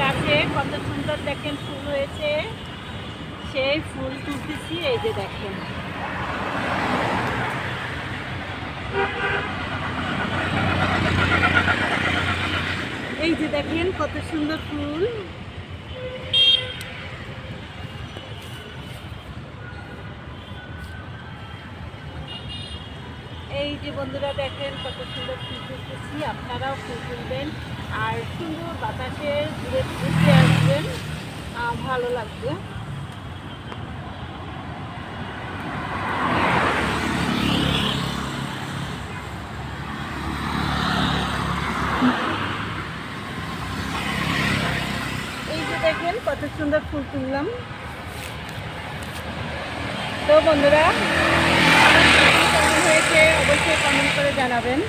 গাছে কত সুন্দর দেখেন ফুল হয়েছে, সেই ফুল তুলতেছি। এই যে দেখেন, এই যে দেখেন কত সুন্দর ফুল। এই যে বন্ধুরা দেখেন কত সুন্দর ফুল তুলতেছি, আপনারাও ফুল তুলবেন আর সুন্দর বাতাসে ঘুরে ঘুরতে আসবেন, ভালো লাগবে। এই যে দেখেন কত সুন্দর ফুল তুললাম। তো বন্ধুরা, আমার কেমন হয়েছে অবশ্যই কমেন্ট করে জানাবেন।